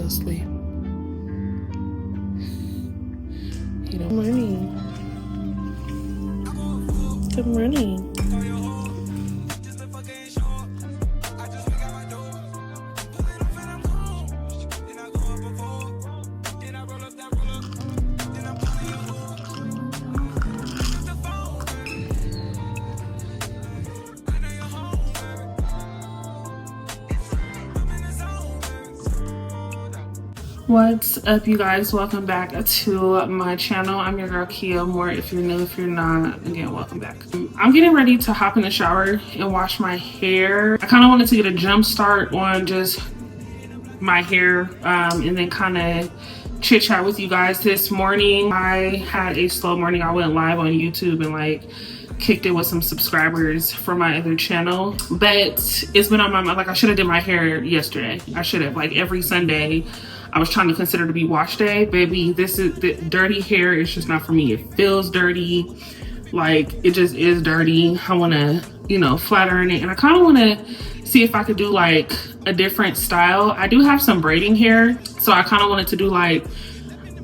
still asleep. Good morning. Good morning. What's up, you guys? Welcome back to my channel. I'm your girl Kia Moore. If you're new, if you're not, again, welcome back. I'm getting ready to hop in the shower and wash my hair. I kind of wanted to get a jump start on just my hair and then kind of chit chat with you guys. This morning I had a slow morning. I went live on YouTube and like kicked it with some subscribers for my other channel, but it's been on my mind. Like, I should have did my hair yesterday. I should have, like, every Sunday I was trying to consider to be wash day. Baby, this is the dirty hair. It's just not for me. It feels dirty. Like, it just is dirty. I want to, you know, flat iron it. And I kind of want to see if I could do like a different style. I do have some braiding hair, so I kind of wanted to do like,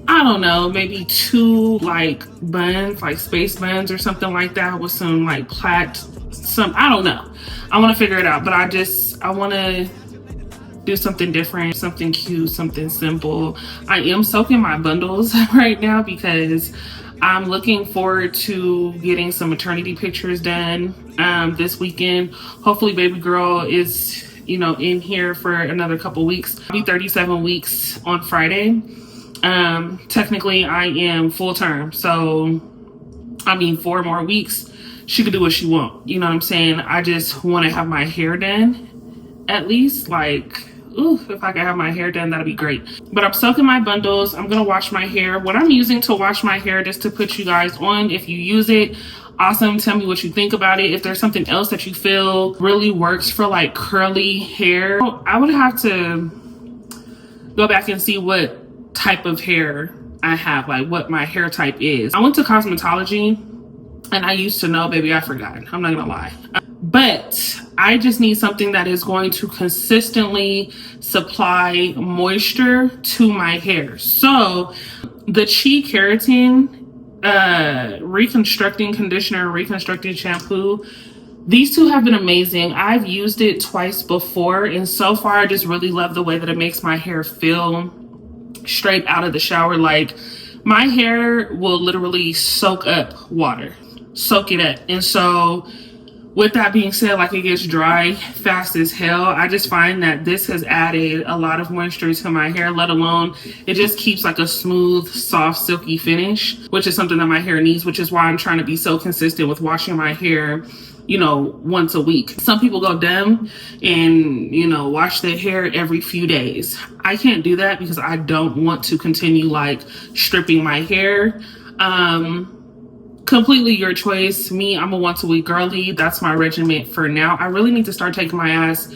I don't know, maybe 2 like buns, like space buns or something like that with some like plait, I don't know. I want to figure it out, but I want to do something different, something cute, something simple. I am soaking my bundles right now because I'm looking forward to getting some maternity pictures done this weekend. Hopefully baby girl is, you know, in here for another couple weeks. I'll be 37 weeks on Friday. Technically I am full term, so I mean 4 more weeks she could do what she want, you know what I'm saying? I just want to have my hair done, at least. Like, ooh, if I could have my hair done, that'd be great. But I'm soaking my bundles. I'm gonna wash my hair. What I'm using to wash my hair, just to put you guys on, if you use it, awesome. Tell me what you think about it. If there's something else that you feel really works for like curly hair, I would have to go back and see what type of hair I have, like what my hair type is. I went to cosmetology and I used to know, baby, I forgot. I'm not gonna lie. But I just need something that is going to consistently supply moisture to my hair. So the Chi Keratin reconstructing conditioner, reconstructing shampoo, these two have been amazing. I've used it twice before, and so far I just really love the way that it makes my hair feel straight out of the shower. Like, my hair will literally soak up water, soak it up. And so with that being said, like, it gets dry fast as hell. I just find that this has added a lot of moisture to my hair, let alone it just keeps like a smooth, soft, silky finish, which is something that my hair needs, which is why I'm trying to be so consistent with washing my hair, you know, once a week. Some people go dumb and, you know, wash their hair every few days. I can't do that because I don't want to continue like stripping my hair. Completely your choice. Me, I'm a once a week girly. That's my regimen for now. I really need to start taking my ass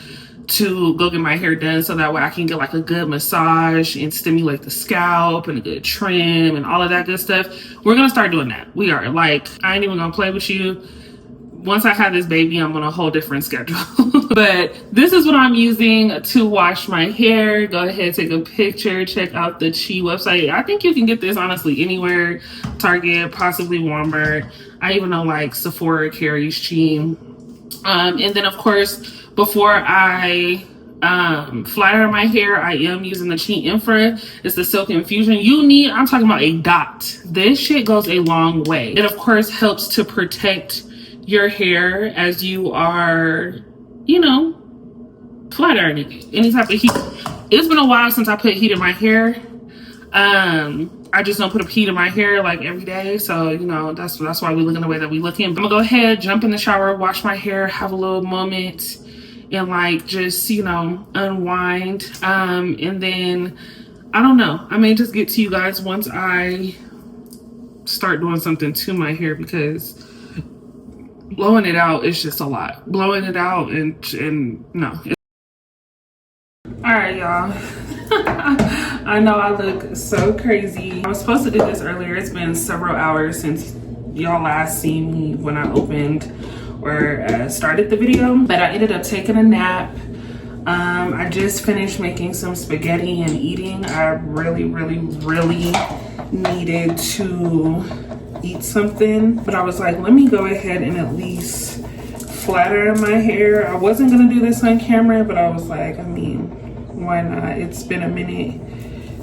to go get my hair done so that way I can get like a good massage and stimulate the scalp and a good trim and all of that good stuff. We're gonna start doing that. We are. Like, I ain't even gonna play with you. Once I have this baby, I'm on a whole different schedule. But this is what I'm using to wash my hair. Go ahead, take a picture, check out the Chi website. I think you can get this honestly anywhere. Target, possibly Walmart. I even know like Sephora carries Chi. And then of course, before I flat iron my hair, I am using the Chi Infra. It's the Silk Infusion. I'm talking about a dot. This shit goes a long way. It of course helps to protect your hair as you are, you know, flat ironing it. Any type of heat. It's been a while since I put heat in my hair. I just don't put heat in my hair like every day. So, you know, that's why we look in the way that we looking. I'm gonna go ahead, jump in the shower, wash my hair, have a little moment, and like just, you know, unwind. And then I don't know, I may just get to you guys once I start doing something to my hair, because blowing it out is just a lot. Blowing it out and no. All right, y'all. I know I look so crazy. I was supposed to do this earlier. It's been several hours since y'all last seen me when I opened or started the video, but I ended up taking a nap. I just finished making some spaghetti and eating. I really needed to eat something, but I was like, let me go ahead and at least flatter my hair. I wasn't gonna do this on camera, but I was like, I mean, why not? It's been a minute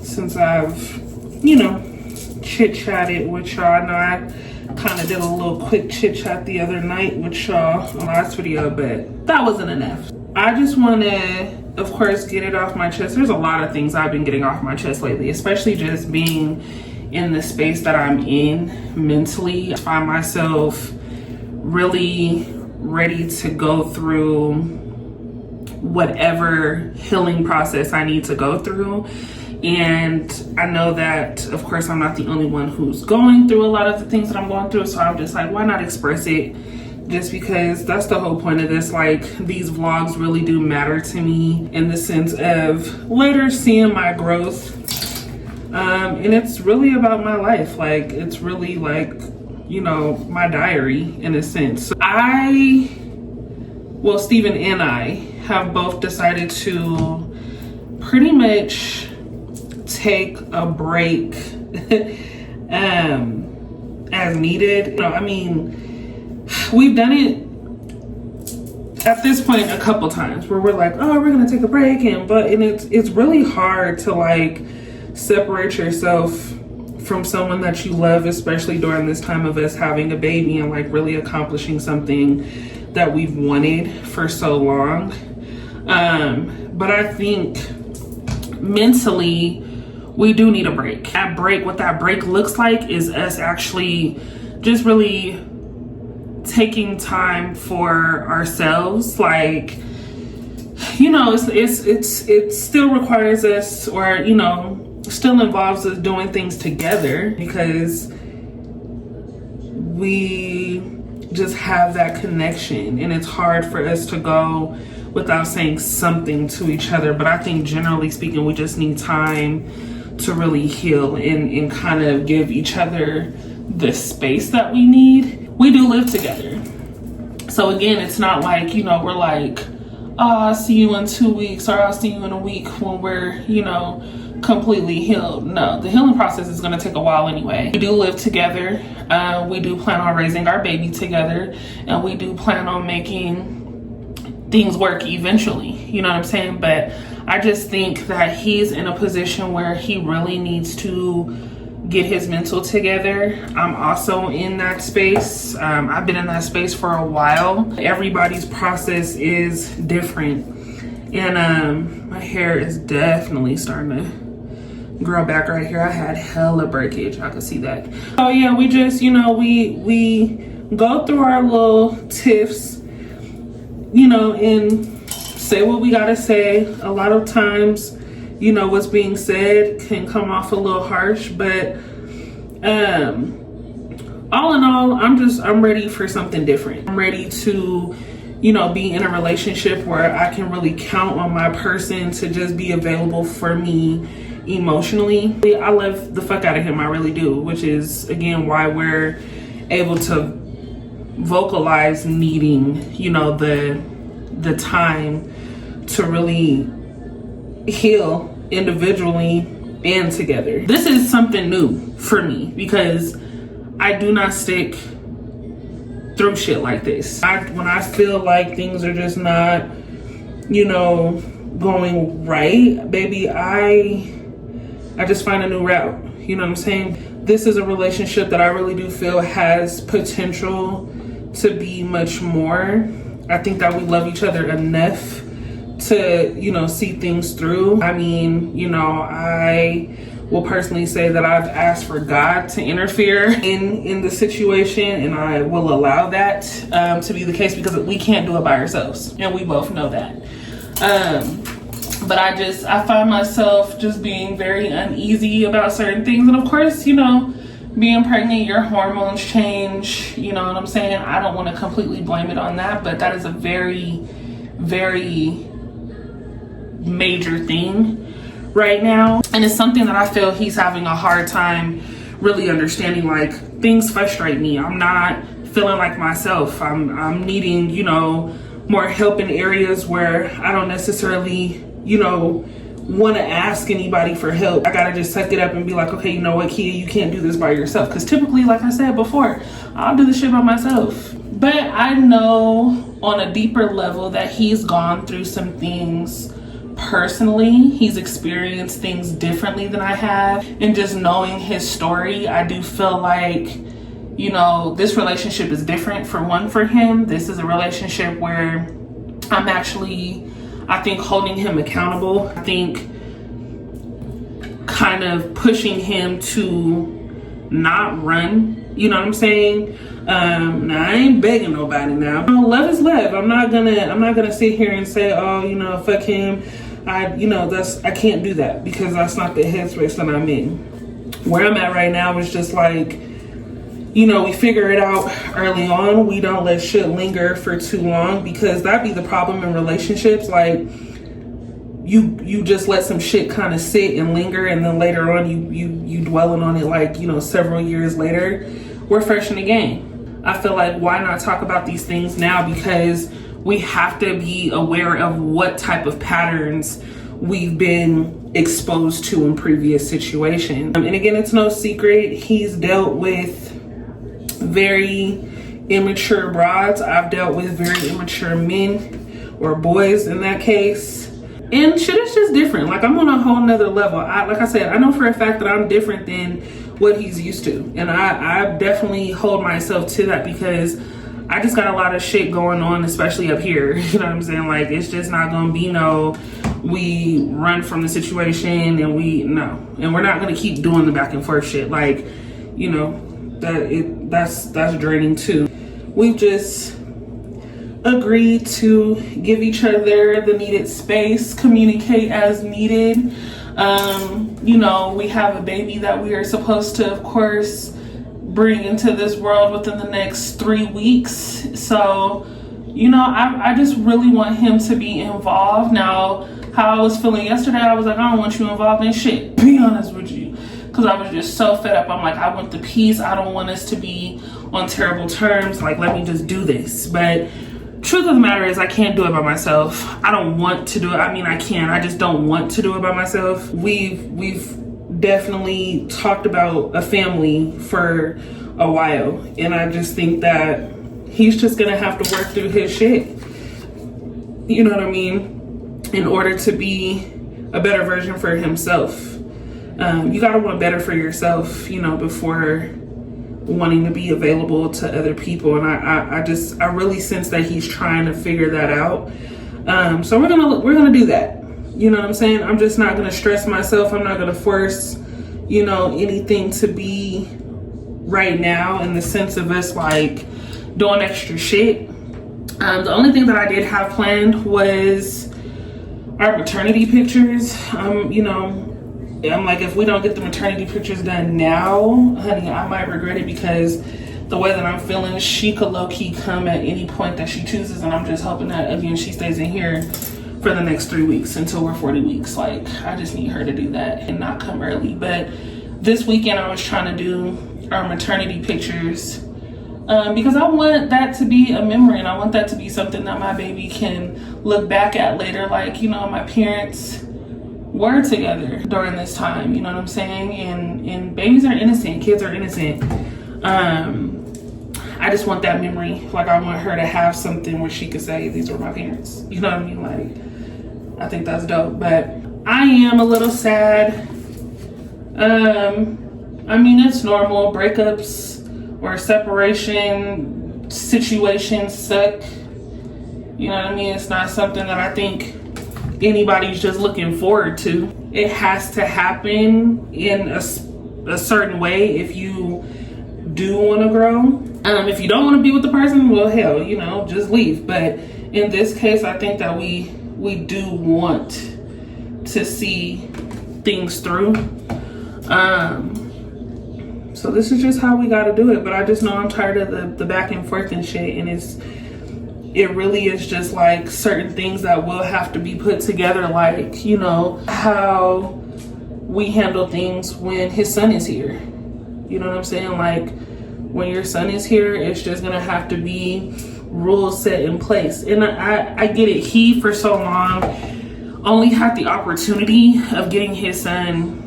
since I've, you know, chit-chatted with y'all. I know I kind of did a little quick chit-chat the other night with y'all on last video, but that wasn't enough. I just want to, of course, get it off my chest. There's a lot of things I've been getting off my chest lately, especially just being in the space that I'm in mentally. I find myself really ready to go through whatever healing process I need to go through. And I know that, of course, I'm not the only one who's going through a lot of the things that I'm going through. So I'm just like, why not express it? Just because that's the whole point of this. Like, these vlogs really do matter to me in the sense of later seeing my growth. And it's really about my life. Like, it's really like, you know, my diary in a sense. Well, Steven and I have both decided to pretty much take a break as needed. You know, I mean, we've done it at this point a couple times where we're like, oh, we're gonna take a break, and it's really hard to like separate yourself from someone that you love, especially during this time of us having a baby and like really accomplishing something that we've wanted for so long. But I think mentally we do need a break. What that break looks like is us actually just really taking time for ourselves. Like, you know, it still requires us, or, you know, still involves us doing things together, because we just have that connection, and it's hard for us to go without saying something to each other. But I think generally speaking, we just need time to really heal and kind of give each other the space that we need. We do live together. So again, it's not like, you know, we're like, oh, I'll see you in 2 weeks, or I'll see you in a week when we're, you know, completely healed. No, the healing process is going to take a while anyway. We do live together. We do plan on raising our baby together, and we do plan on making things work eventually, you know what I'm saying? But I just think that he's in a position where he really needs to get his mental together. I'm also in that space. I've been in that space for a while. Everybody's process is different, and my hair is definitely starting to grow back right here. I had hella breakage, I could see that. Oh yeah, we just, you know, we go through our little tiffs, you know, and say what we gotta say. A lot of times, you know, what's being said can come off a little harsh, but all in all, I'm ready for something different. I'm ready to, you know, be in a relationship where I can really count on my person to just be available for me emotionally. I love the fuck out of him, I really do, which is again why we're able to vocalize needing, you know, the time to really heal individually and together. This is something new for me because I do not stick through shit like this. When I feel like things are just not, you know, going right, baby, I just find a new route. You know what I'm saying? This is a relationship that I really do feel has potential to be much more. I think that we love each other enough to, you know, see things through. I mean, you know, I will personally say that I've asked for God to interfere in the situation, and I will allow that to be the case because we can't do it by ourselves, and we both know that. But I find myself just being very uneasy about certain things, and of course, you know, being pregnant, your hormones change, you know what I'm saying? I don't want to completely blame it on that, but that is a very, very major thing right now. And it's something that I feel he's having a hard time really understanding. Like, things frustrate me. I'm not feeling like myself. I'm needing, you know, more help in areas where I don't necessarily, you know, want to ask anybody for help. I gotta just suck it up and be like, okay, you know what, Kia, you can't do this by yourself. Because typically, like I said before, I'll do this shit by myself. But I know on a deeper level that he's gone through some things personally. He's experienced things differently than I have. And just knowing his story, I do feel like, you know, this relationship is different for him. This is a relationship where I'm actually, I think, holding him accountable. I think kind of pushing him to not run, you know what I'm saying? Now I ain't begging nobody now. Love is love. I'm not gonna sit here and say, oh, you know, fuck him. I can't do that, because that's not the headspace that I'm in. Where I'm at right now is just like, you know, we figure it out early on. We don't let shit linger for too long, because that'd be the problem in relationships. Like, you just let some shit kind of sit and linger, and then later on you dwelling on it, like, you know, several years later. We're fresh in the game. I feel like, why not talk about these things now? Because we have to be aware of what type of patterns we've been exposed to in previous situations. And again, it's no secret, he's dealt with very immature broads. I've dealt with very immature men, or boys in that case. And shit is just different. Like, I'm on a whole nother level. Like I said, I know for a fact that I'm different than what he's used to. And I definitely hold myself to that, because I just got a lot of shit going on, especially up here. You know what I'm saying? Like, it's just not gonna be no, we run from the situation and we're not gonna keep doing the back and forth shit. Like, you know, that's draining too. We've just agreed to give each other the needed space, communicate as needed. You know, we have a baby that we are supposed to, of course, bring into this world within the next 3 weeks. So, you know, I just really want him to be involved. Now, how I was feeling yesterday, I was like, I don't want you involved in shit, to be honest with you. Because I was just so fed up. I'm like, I want the peace. I don't want us to be on terrible terms. Like, let me just do this. But truth of the matter is, I can't do it by myself. I don't want to do it. I mean, I can. I just don't want to do it by myself. We've definitely talked about a family for a while, and I just think that he's just gonna have to work through his shit. You know what I mean? In order to be a better version for himself. You gotta want better for yourself, you know, before wanting to be available to other people. And I really sense that he's trying to figure that out. So we're gonna do that. You know what I'm saying? I'm just not gonna stress myself. I'm not gonna force, you know, anything to be right now, in the sense of us like doing extra shit. The only thing that I did have planned was our maternity pictures. You know, I'm like, if we don't get the maternity pictures done now, honey, I might regret it, because the way that I'm feeling, she could low-key come at any point that she chooses, and I'm just hoping that, again, she stays in here for the next 3 weeks until we're 40 weeks. Like, I just need her to do that and not come early. But this weekend I was trying to do our maternity pictures, because I want that to be a memory, and I want that to be something that my baby can look back at later. Like, you know, my parents were together during this time, you know what I'm saying? And babies are innocent, kids are innocent. I just want that memory. Like, I want her to have something where she could say, these were my parents. You know what I mean? Like, I think that's dope. But I am a little sad. I mean, it's normal. Breakups or separation situations suck. You know what I mean? It's not something that I think anybody's just looking forward to. It has to happen in a certain way if you do want to grow. If you don't want to be with the person, well, hell, you know, just leave. But in this case, I think that we do want to see things through. So this is just how we got to do it. But I just know I'm tired of the back and forth and shit, and it really is just like certain things that will have to be put together, like, you know, how we handle things when his son is here. You know what I'm saying? Like, when your son is here, it's just gonna have to be rules set in place. And I get it. He, for so long, only had the opportunity of getting his son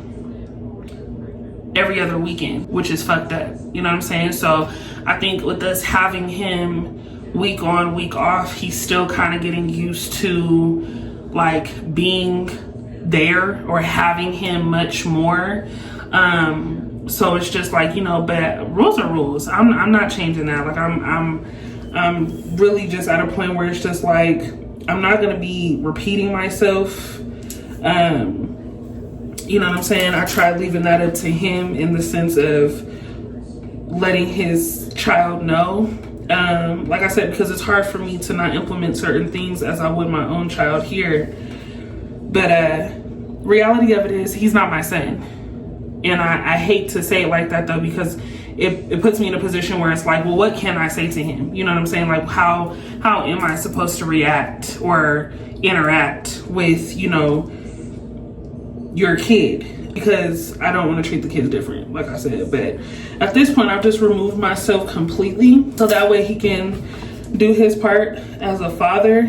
every other weekend, which is fucked up. You know what I'm saying? So I think with us having him week on, week off, he's still kind of getting used to like being there or having him much more. So it's just like, you know, but rules are rules. I'm not changing that. Like I'm really just at a point where it's just like, I'm not going to be repeating myself. You know what I'm saying? I tried leaving that up to him in the sense of letting his child know. Like I said, because it's hard for me to not implement certain things as I would my own child here. But reality of it is, he's not my son. And I hate to say it like that though, because it puts me in a position where it's like, well, what can I say to him? You know what I'm saying? Like how am I supposed to react or interact with, you know, your kid? Because I don't want to treat the kids different, like I said. But at this point, I've just removed myself completely, so that way he can do his part as a father.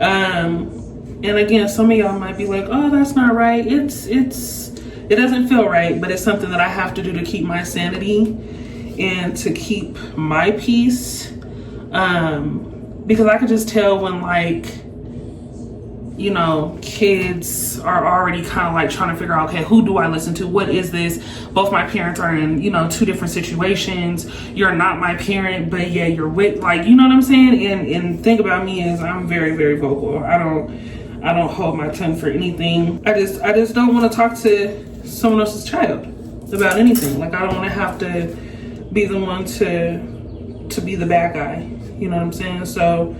And again, some of y'all might be like, oh, that's not right. It doesn't feel right, but it's something that I have to do to keep my sanity and to keep my peace. Because I could just tell when, like, you know, kids are already kind of like trying to figure out, okay, who do I listen to? What is this? Both my parents are in, you know, two different situations. You're not my parent, but yeah, you're with, like, you know what I'm saying? And the thing about me is I'm very, very vocal. I don't hold my tongue for anything. I just don't want to talk to someone else's child about anything. Like, I don't want to have to be the one to be the bad guy. You know what I'm saying? So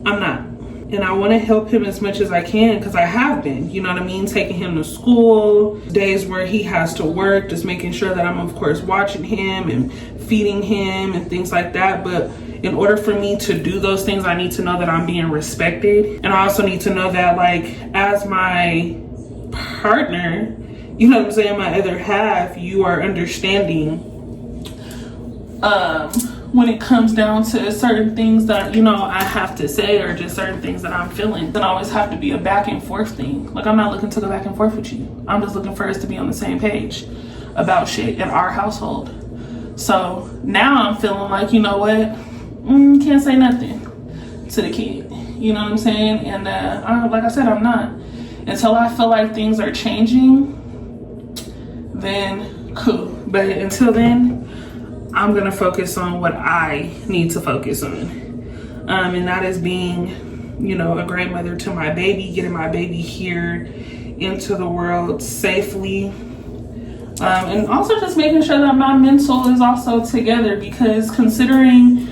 I'm not. And I want to help him as much as I can, because I have been, you know what I mean? Taking him to school, days where he has to work, just making sure that I'm, of course, watching him and feeding him and things like that. But in order for me to do those things, I need to know that I'm being respected. And I also need to know that, like, as my partner, you know what I'm saying, my other half, you are understanding when it comes down to certain things that, you know, I have to say, or just certain things that I'm feeling. It doesn't always have to be a back and forth thing. Like, I'm not looking to go back and forth with you. I'm just looking for us to be on the same page about shit in our household. So now I'm feeling like, you know what, can't say nothing to the kid. You know what I'm saying? And like I said, I'm not. Until I feel like things are changing, then cool. But until then, I'm gonna focus on what I need to focus on. And that is being, you know, a great mother to my baby, getting my baby here into the world safely. And also just making sure that my mental is also together, because considering,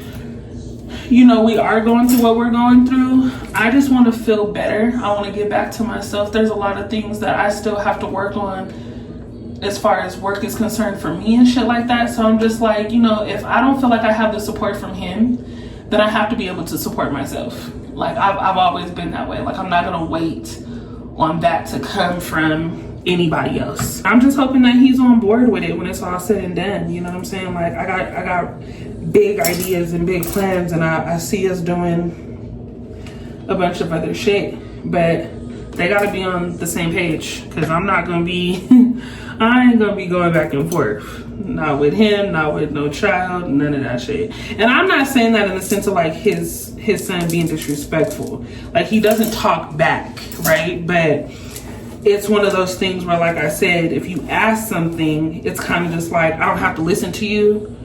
you know, we are going through what we're going through, I just want to feel better. I want to get back to myself. There's a lot of things that I still have to work on as far as work is concerned for me and shit like that. So I'm just like, you know, if I don't feel like I have the support from him, then I have to be able to support myself. Like, I've always been that way. Like, I'm not gonna wait on that to come from anybody else. I'm just hoping that he's on board with it when it's all said and done. You know what I'm saying? Like, I got big ideas and big plans, and I see us doing a bunch of other shit, but they gotta be on the same page, because I'm not gonna be I ain't gonna be going back and forth. Not with him, not with no child, none of that shit. And I'm not saying that in the sense of like his son being disrespectful. Like, he doesn't talk back, right? But it's one of those things where, like I said, if you ask something, it's kind of just like, I don't have to listen to you.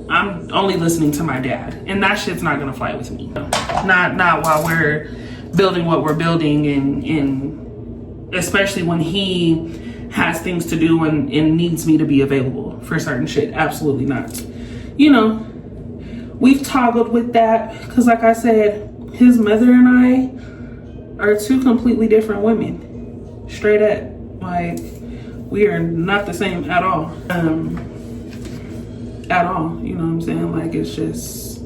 I'm only listening to my dad. And that shit's not gonna fly with me. Not while we're building what we're building, and especially when he has things to do and needs me to be available for certain shit. Absolutely not. You know, we've toggled with that, because like I said, his mother and I are two completely different women. Straight up. Like, we are not the same at all. At all. You know what I'm saying? Like, it's just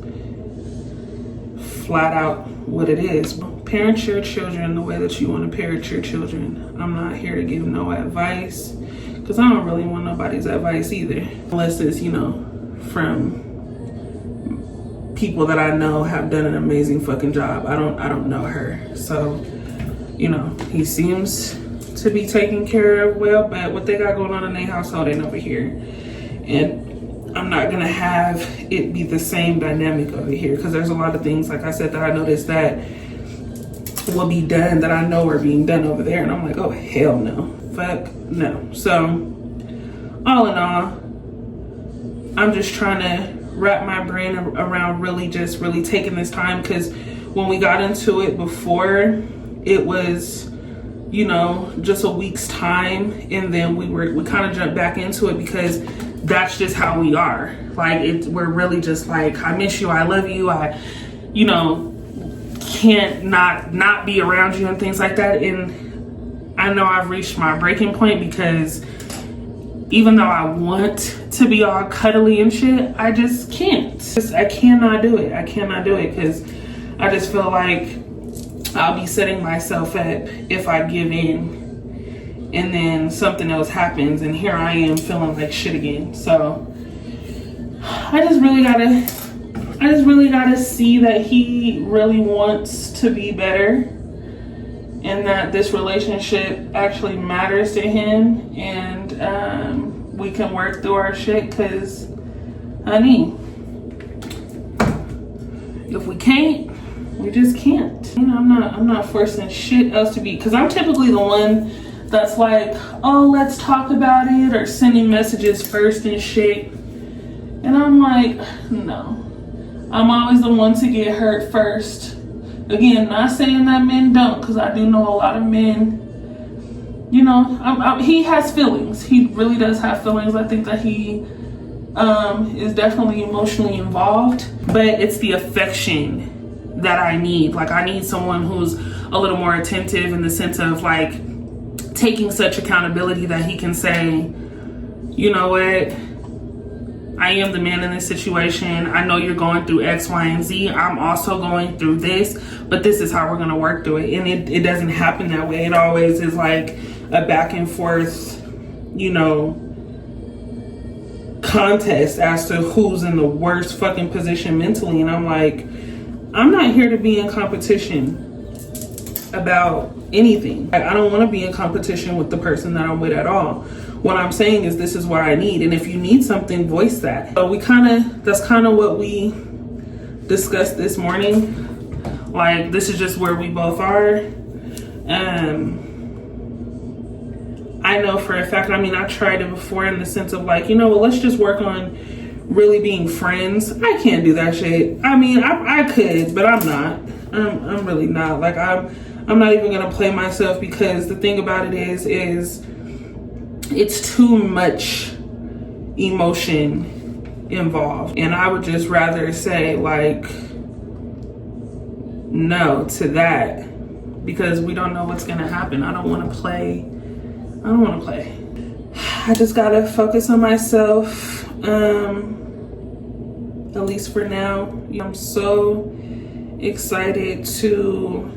flat out what it is. Parent your children the way that you want to parent your children. I'm not here to give no advice, because I don't really want nobody's advice either, unless it's, you know, from people that I know have done an amazing fucking job. I don't know her. So, you know, he seems to be taken care of well, but what they got going on in their household ain't over here. And I'm not gonna have it be the same dynamic over here, because there's a lot of things, like I said, that I noticed that will be done that I know are being done over there. And I'm like, oh, hell no. Fuck no. So, all in all, I'm just trying to wrap my brain around really taking this time, because when we got into it before, it was, you know, just a week's time, and then we kind of jumped back into it because that's just how we are. Like, we're really just like, I miss you, I love you, I, you know, can't not be around you and things like that. And I know I've reached my breaking point, because even though I want to be all cuddly and shit, I just can't. I cannot do it. I cannot do it, because I just feel like I'll be setting myself up if I give in, and then something else happens and here I am feeling like shit again. So I just really gotta see that he really wants to be better, and that this relationship actually matters to him, and we can work through our shit, because honey, if we can't, we just can't. You know, I'm not forcing shit else to be, because I'm typically the one that's like, oh, let's talk about it, or sending messages first and shit. And I'm like, no. I'm always the one to get hurt first. Again, not saying that men don't, because I do know a lot of men, you know, he has feelings. He really does have feelings. I think that he is definitely emotionally involved, but it's the affection that I need. Like, I need someone who's a little more attentive, in the sense of like taking such accountability that he can say, you know what, I am the man in this situation. I know you're going through X, Y, and Z. I'm also going through this, but this is how we're going to work through it. And it doesn't happen that way. It always is like a back and forth, you know, contest as to who's in the worst fucking position mentally. And I'm like, I'm not here to be in competition about anything. I don't want to be in competition with the person that I'm with at all. What I'm saying is, this is what I need, and if you need something, voice that. So that's kind of what we discussed this morning. Like, this is just where we both are. I know for a fact, I mean, I tried it before, in the sense of like, you know, well, let's just work on really being friends. I can't do that shit. I mean, I could, but I'm not. I'm really not. Like, I'm not even gonna play myself, because the thing about it is it's too much emotion involved, and I would just rather say like no to that, because we don't know what's gonna happen. I don't want to play. I just gotta focus on myself, at least for now. I'm so excited to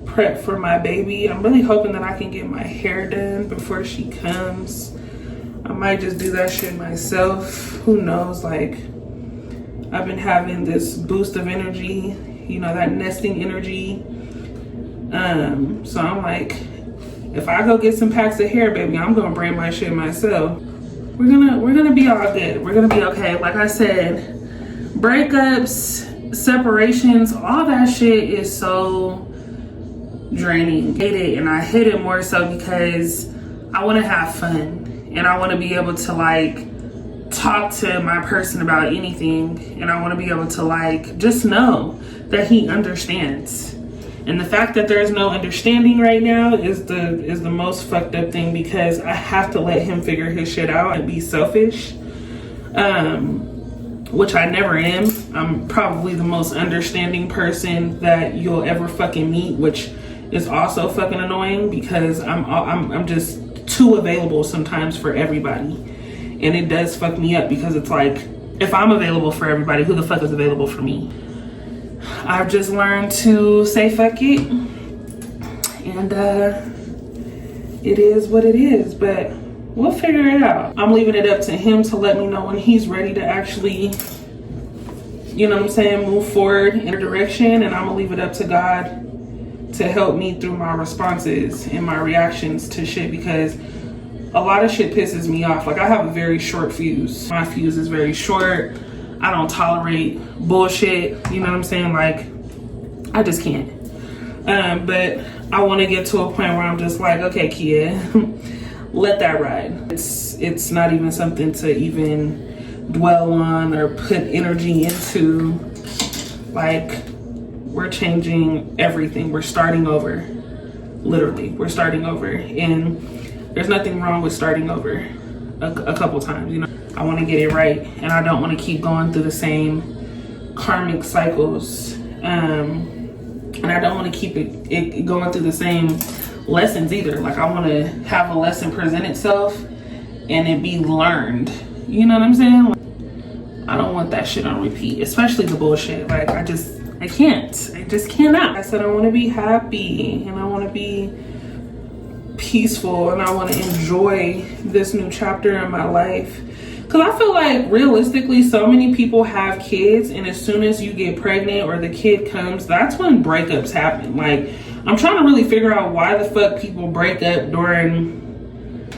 prep for my baby. I'm really hoping that I can get my hair done before she comes. I might just do that shit myself. Who knows? Like, I've been having this boost of energy, you know, that nesting energy. So I'm like, if I go get some packs of hair, baby, I'm gonna braid my shit myself. We're gonna be all good. We're gonna be okay. Like I said, breakups, separations, all that shit is so draining. I hate it, and I hate it more so because I want to have fun, and I want to be able to like talk to my person about anything, and I want to be able to like just know that he understands. And the fact that there's no understanding right now is the most fucked up thing, because I have to let him figure his shit out and be selfish, which I never am. I'm probably the most understanding person that you'll ever fucking meet, which is also fucking annoying, because I'm just too available sometimes for everybody, and it does fuck me up, because it's like, if I'm available for everybody, who the fuck is available for me? I've just learned to say fuck it, and it is what it is, but we'll figure it out. I'm leaving it up to him to let me know when he's ready to actually you know what I'm saying, move forward in a direction, and I'm gonna leave it up to God to help me through my responses and my reactions to shit, because a lot of shit pisses me off. Like, I have a very short fuse. My fuse is very short. I don't tolerate bullshit, you know what I'm saying? Like, I just can't. But I want to get to a point where I'm just like, okay, Kia, let that ride. It's not even something to even dwell on or put energy into. Like, we're changing everything. We're starting over. Literally, we're starting over. And there's nothing wrong with starting over a couple times, you know. I want to get it right, and I don't want to keep going through the same karmic cycles. And I don't want to keep it going through the same lessons either. Like, I want to have a lesson present itself and it be learned. You know what I'm saying? Like, I don't want that shit on repeat, especially the bullshit. Like, I can't. I just cannot. I said I want to be happy, and I want to be peaceful, and I want to enjoy this new chapter in my life. Because I feel like, realistically, so many people have kids, and as soon as you get pregnant or the kid comes, that's when breakups happen. Like, I'm trying to really figure out why the fuck people break up during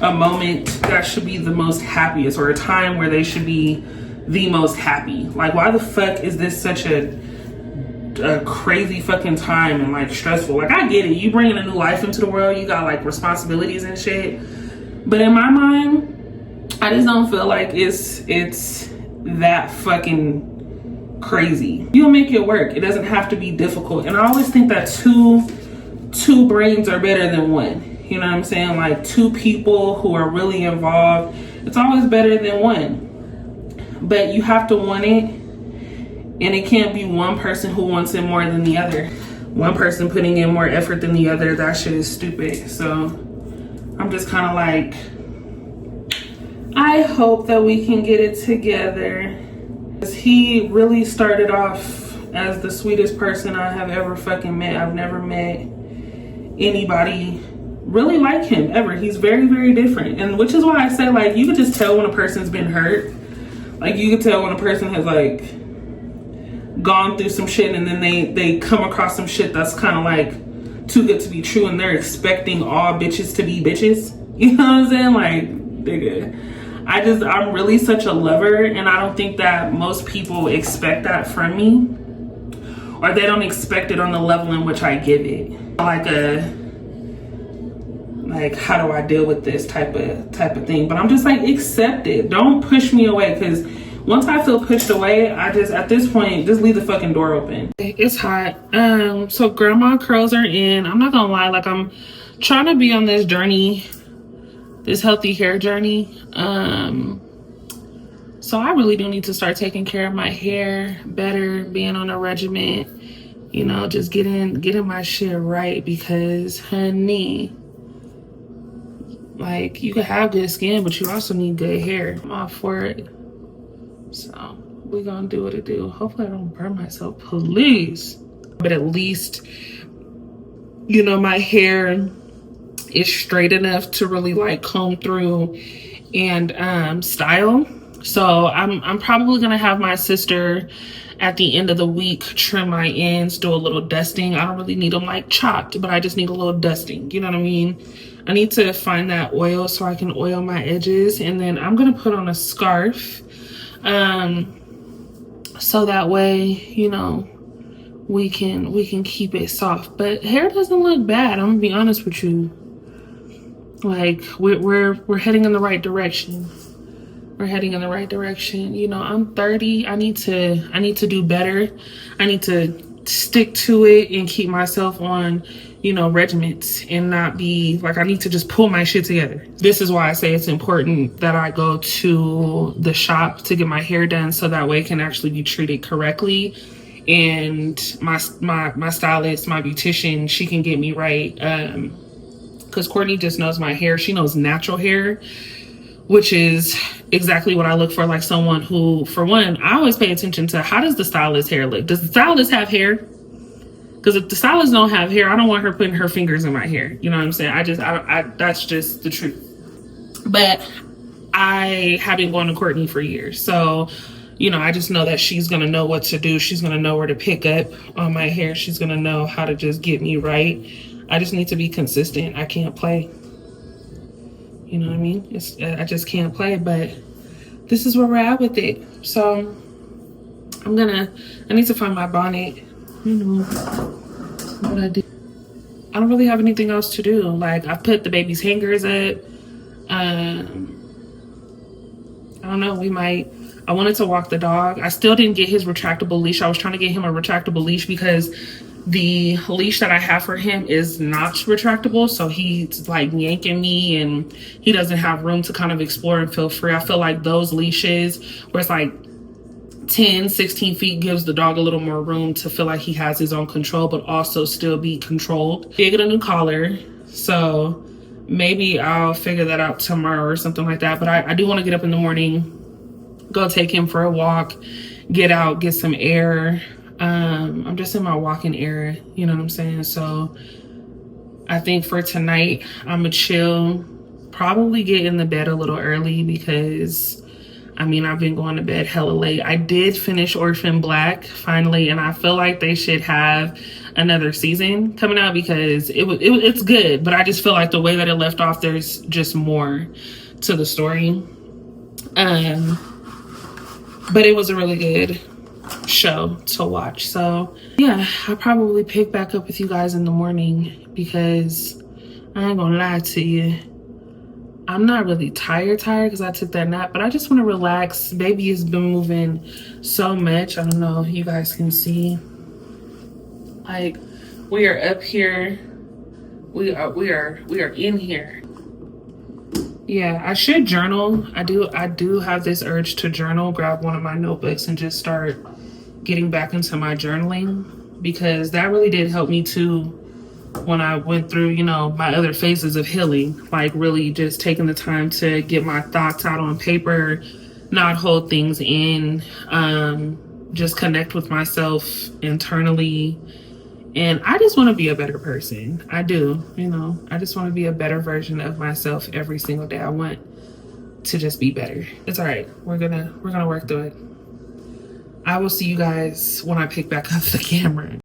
a moment that should be the most happiest, or a time where they should be the most happy. Like, why the fuck is this such a crazy fucking time and, like, stressful? Like, I get it. You bringing a new life into the world, you got, like, responsibilities and shit. But in my mind, I just don't feel like it's that fucking crazy. You'll make it work. It doesn't have to be difficult. And I always think that two brains are better than one. You know what I'm saying? Like, two people who are really involved, it's always better than one. But you have to want it, and it can't be one person who wants it more than the other. One person putting in more effort than the other, that shit is stupid. So I'm just kind of like, I hope that we can get it together. He really started off as the sweetest person I have ever fucking met. I've never met anybody really like him ever. He's very, very different. And which is why I say, like, you could just tell when a person's been hurt. Like, you could tell when a person has, like, gone through some shit, and then they come across some shit that's kind of like too good to be true, and they're expecting all bitches to be bitches. You know what I'm saying? Like, nigga, I'm really such a lover, and I don't think that most people expect that from me, or they don't expect it on the level in which I give it. Like, how do I deal with this type of thing? But I'm just like, accept it. Don't push me away, because once I feel pushed away, at this point, just leave the fucking door open. It's hot. So grandma curls are in. I'm not gonna lie, like, I'm trying to be on this journey, this healthy hair journey. So I really do need to start taking care of my hair better, being on a regimen, you know, just getting my shit right, because, honey, like, you can have good skin, but you also need good hair. I'm all for it. So we're gonna do what it do. Hopefully I don't burn myself, please. But at least, you know, my hair is straight enough to really, like, comb through and style. So I'm probably gonna have my sister at the end of the week trim my ends, do a little dusting. I don't really need them, like, chopped, but I just need a little dusting, you know what I mean? I need to find that oil so I can oil my edges, and then I'm gonna put on a scarf, so that way, you know, we can keep it soft. But hair doesn't look bad, I'm gonna be honest with you. Like, we're heading in the right direction. We're heading in the right direction. You know, I'm 30. I need to do better. I need to stick to it and keep myself on, you know, regiments, and not be like, I need to just pull my shit together. This is why I say it's important that I go to the shop to get my hair done, so that way it can actually be treated correctly. And my stylist, my beautician, she can get me right. Because Courtney just knows my hair. She knows natural hair, which is exactly what I look for. Like, someone who, for one, I always pay attention to, how does the stylist hair look? Does the stylist have hair? Because if the stylist don't have hair, I don't want her putting her fingers in my hair. You know what I'm saying? I that's just the truth. But I have been going to Courtney for years. So, you know, I just know that she's gonna know what to do. She's gonna know where to pick up on my hair. She's gonna know how to just get me right. I just need to be consistent. I can't play. You know what I mean? I just can't play, but this is where we're at with it. So I need to find my bonnet. You know what I did. I don't really have anything else to do. Like, I put the baby's hangers up. I don't know, I wanted to walk the dog. I still didn't get his retractable leash. I was trying to get him a retractable leash because the leash that I have for him is not retractable. So he's like yanking me and he doesn't have room to kind of explore and feel free. I feel like those leashes where it's like 10, 16 feet gives the dog a little more room to feel like he has his own control, but also still be controlled. Did get a new collar, so maybe I'll figure that out tomorrow or something like that. But I do want to get up in the morning, go take him for a walk, get out, get some air. I'm just in my walking era, you know what I'm saying? So I think for tonight, I'm gonna chill, probably get in the bed a little early because I mean, I've been going to bed hella late. I did finish Orphan Black finally, and I feel like they should have another season coming out because it's good, but I just feel like the way that it left off, there's just more to the story. But it was a really good show to watch. So yeah, I'll probably pick back up with you guys in the morning because I ain't gonna lie to you, I'm not really tired because I took that nap, but I just want to relax. Baby has been moving so much. I don't know if you guys can see. Like, we are up here. We are in here. Yeah, I should journal. I do have this urge to journal, grab one of my notebooks and just start getting back into my journaling because that really did help me too when I went through, you know, my other phases of healing, like really just taking the time to get my thoughts out on paper, not hold things in, just connect with myself internally. And I just want to be a better person. I do, you know, I just want to be a better version of myself every single day. I want to just be better. It's all right. We're gonna work through it. I will see you guys when I pick back up the camera.